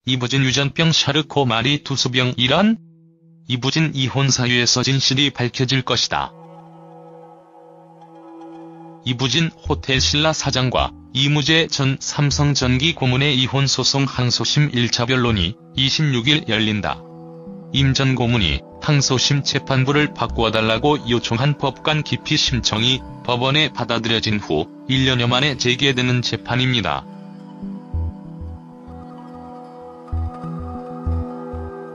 이부진 유전병 샤르코 마리 투스병 이란? 이부진 이혼 사유에서 진실이 밝혀질 것이다. 이부진 호텔 신라 사장과 이무재 전 삼성전기 고문의 이혼 소송 항소심 1차 변론이 26일 열린다. 임 전 고문이 항소심 재판부를 바꾸어달라고 요청한 법관 기피 신청이 법원에 받아들여진 후 1년여 만에 재개되는 재판입니다.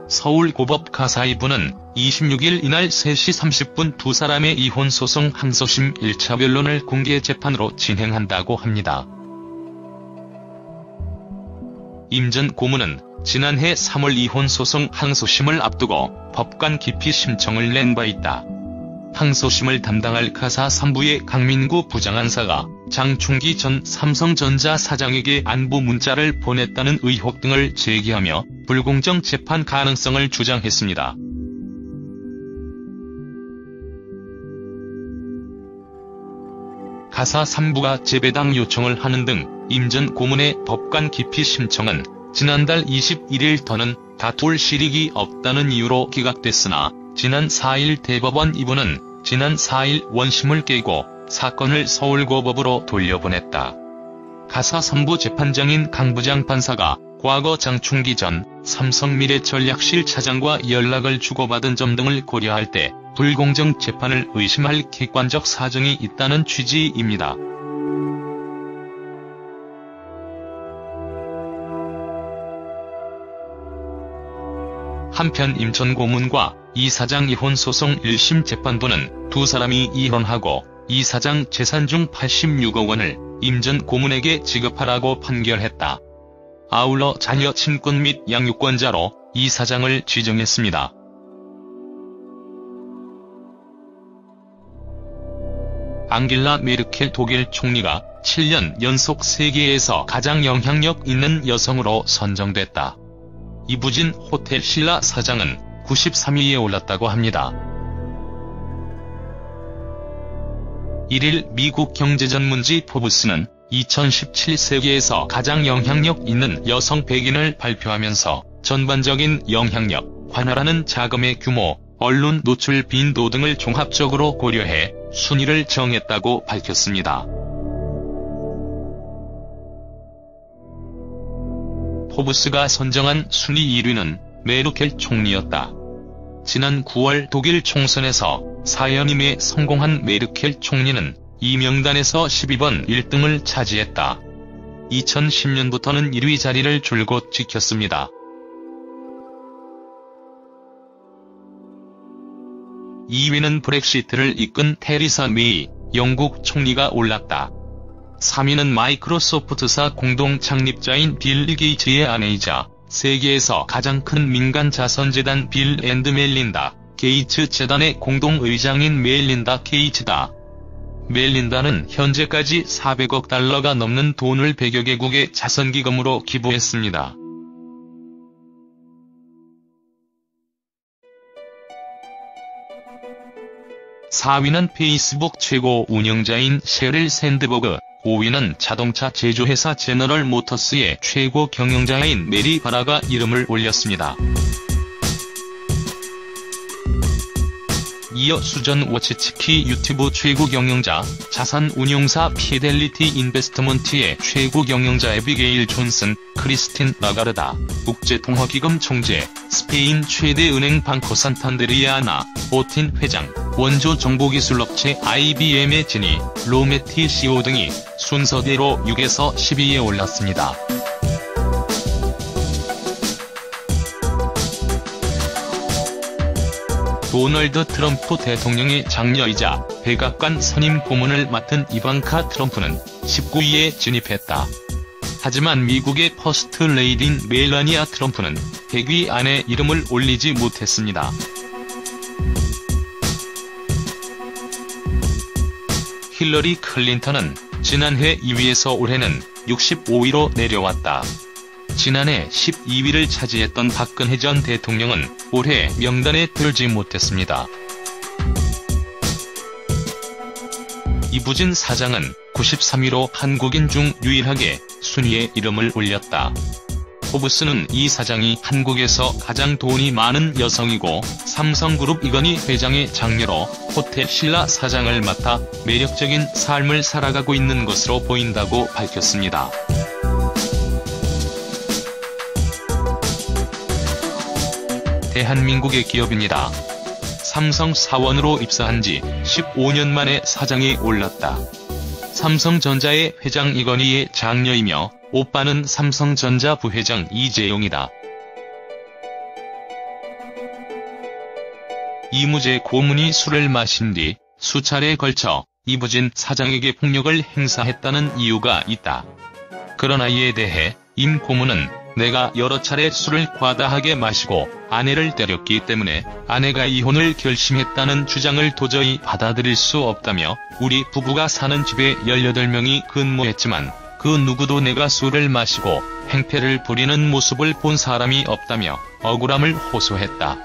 서울고법 가사 2부는 26일 이날 3시 30분 두 사람의 이혼 소송 항소심 1차 변론을 공개 재판으로 진행한다고 합니다. 임 전 고문은 지난해 3월 이혼 소송 항소심을 앞두고 법관 기피 신청을 낸 바 있다. 항소심을 담당할 가사 3부의 강민구 부장판사가 장충기 전 삼성전자 사장에게 안부 문자를 보냈다는 의혹 등을 제기하며 불공정 재판 가능성을 주장했습니다. 가사 3부가 재배당 요청을 하는 등 임 전 고문의 법관 기피 신청은 지난달 21일 더는 다툴 실익이 없다는 이유로 기각됐으나 지난 4일 대법원 2부는 지난 4일 원심을 깨고 사건을 서울고법으로 돌려보냈다. 가사 3부 재판장인 강 부장판사가 과거 장충기 전 삼성미래전략실 차장과 연락을 주고받은 점 등을 고려할 때 불공정 재판을 의심할 객관적 사정이 있다는 취지입니다. 한편 임 전 고문과 이 사장 이혼 소송 1심 재판부는 두 사람이 이혼하고 이 사장 재산 중 86억 원을 임 전 고문에게 지급하라고 판결했다. 아울러 자녀 친권 및 양육권자로 이 사장을 지정했습니다. 앙겔라 메르켈 독일 총리가 7년 연속 세계에서 가장 영향력 있는 여성으로 선정됐다. 이부진 호텔 신라 사장은 93위에 올랐다고 합니다. 1일 미국 경제전문지 포브스는 2017 세계에서 가장 영향력 있는 여성 100인을 발표하면서 전반적인 영향력, 관할하는 자금의 규모, 언론 노출 빈도 등을 종합적으로 고려해 순위를 정했다고 밝혔습니다. 포브스가 선정한 순위 1위는 메르켈 총리였다. 지난 9월 독일 총선에서 사연임에 성공한 메르켈 총리는 이 명단에서 12번 1등을 차지했다. 2010년부터는 1위 자리를 줄곧 지켰습니다. 2위는 브렉시트를 이끈 테리사 메이, 영국 총리가 올랐다. 3위는 마이크로소프트사 공동 창립자인 빌 게이츠의 아내이자 세계에서 가장 큰 민간 자선재단 빌 앤드 멜린다 게이츠 재단의 공동의장인 멜린다 게이츠다. 멜린다는 현재까지 400억 달러가 넘는 돈을 100여 개국의 자선기금으로 기부했습니다. (4위는) 페이스북 최고 운영자인 셰릴 샌드버그, 5위는 자동차 제조회사 제너럴 모터스의 최고 경영자인 메리 바라가 이름을 올렸습니다. 이어 수전 워치치키 유튜브 최고 경영자, 자산 운용사 피델리티 인베스트먼트의 최고 경영자 에비게일 존슨, 크리스틴 라가르다, 국제통화기금 총재, 스페인 최대 은행 방코 산탄데르야나, 보틴 회장, 원조 정보기술업체 IBM의 지니, 로메티 CEO 등이 순서대로 6에서 10위에 올랐습니다. 도널드 트럼프 대통령의 장녀이자 백악관 선임 고문을 맡은 이방카 트럼프는 19위에 진입했다. 하지만 미국의 퍼스트 레이디인 멜라니아 트럼프는 100위 안에 이름을 올리지 못했습니다. 힐러리 클린턴은 지난해 2위에서 올해는 65위로 내려왔다. 지난해 12위를 차지했던 박근혜 전 대통령은 올해 명단에 들지 못했습니다. 이부진 사장은 93위로 한국인 중 유일하게 순위에 이름을 올렸다. 포브스는 이 사장이 한국에서 가장 돈이 많은 여성이고 삼성그룹 이건희 회장의 장녀로 호텔 신라 사장을 맡아 매력적인 삶을 살아가고 있는 것으로 보인다고 밝혔습니다. 대한민국의 기업입니다. 삼성 사원으로 입사한 지 15년 만에 사장에 올랐다. 삼성전자의 회장 이건희의 장녀이며 오빠는 삼성전자 부회장 이재용이다. 이무재 고문이 술을 마신 뒤 수차례에 걸쳐 이부진 사장에게 폭력을 행사했다는 이유가 있다. 그러나 이에 대해 임 고문은 내가 여러 차례 술을 과다하게 마시고 아내를 때렸기 때문에 아내가 이혼을 결심했다는 주장을 도저히 받아들일 수 없다며 우리 부부가 사는 집에 18명이 근무했지만 그 누구도 내가 술을 마시고 행패를 부리는 모습을 본 사람이 없다며 억울함을 호소했다.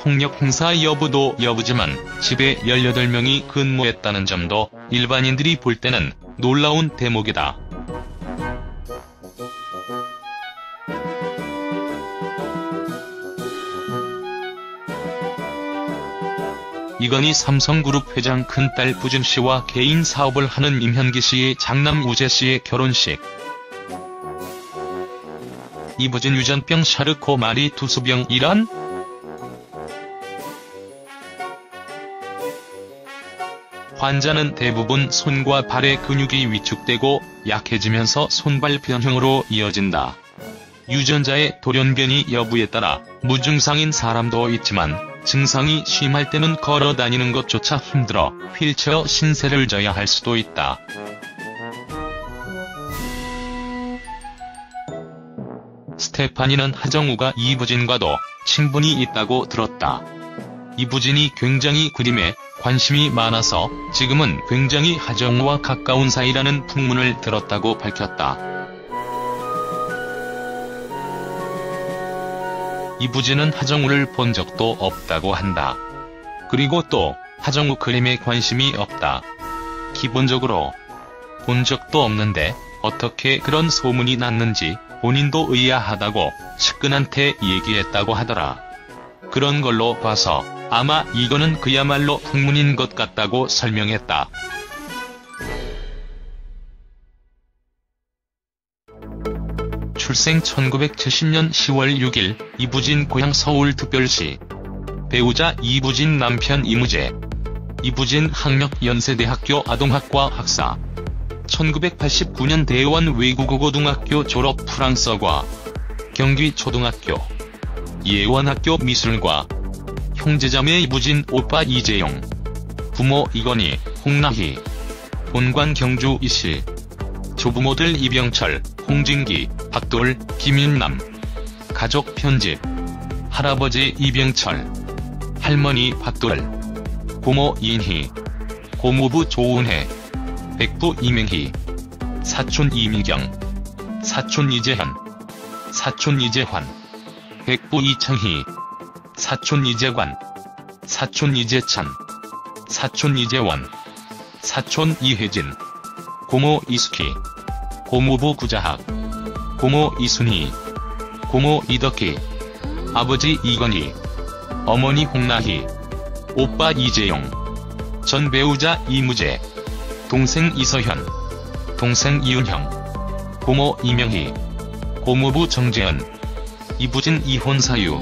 폭력 행사 여부도 여부지만 집에 18명이 근무했다는 점도 일반인들이 볼 때는 놀라운 대목이다. 이건희 삼성그룹 회장 큰딸 부진씨와 개인 사업을 하는 임현기씨의 장남 우재씨의 결혼식. 이부진 유전병 샤르코 마리 투수병 이란? 환자는 대부분 손과 발의 근육이 위축되고 약해지면서 손발 변형으로 이어진다. 유전자의 돌연변이 여부에 따라 무증상인 사람도 있지만 증상이 심할 때는 걸어 다니는 것조차 힘들어 휠체어 신세를 져야 할 수도 있다. 스테파니는 하정우가 이부진과도 친분이 있다고 들었다. 이부진이 굉장히 그림에 관심이 많아서 지금은 굉장히 하정우와 가까운 사이라는 풍문을 들었다고 밝혔다. 이부진은 하정우를 본 적도 없다고 한다. 그리고 또 하정우 그림에 관심이 없다. 기본적으로 본 적도 없는데 어떻게 그런 소문이 났는지 본인도 의아하다고 측근한테 얘기했다고 하더라. 그런 걸로 봐서 아마 이거는 그야말로 풍문인 것 같다고 설명했다. 출생 1970년 10월 6일 이부진 고향 서울특별시. 배우자 이부진 남편 이무재. 이부진 학력연세대학교 아동학과 학사. 1989년 대원 외국어고등학교 졸업 프랑스어과. 경기초등학교. 예원학교 미술과. 형제자매 이부진 오빠 이재용. 부모 이건희, 홍나희. 본관 경주 이실. 조부모들 이병철, 홍진기, 박돌, 김윤남. 가족 편집. 할아버지 이병철. 할머니 박돌. 고모 이인희. 고모부 조은혜. 백부 이맹희. 사촌 이미경. 사촌 이재현. 사촌 이재환. 백부 이창희. 사촌 이재관. 사촌 이재찬. 사촌 이재원. 사촌 이혜진. 고모 이숙희. 고모부 구자학. 고모 이순희. 고모 이덕희. 아버지 이건희. 어머니 홍나희. 오빠 이재용. 전 배우자 이무재. 동생 이서현. 동생 이윤형. 고모 이명희. 고모부 정재현. 이부진 이혼 사유.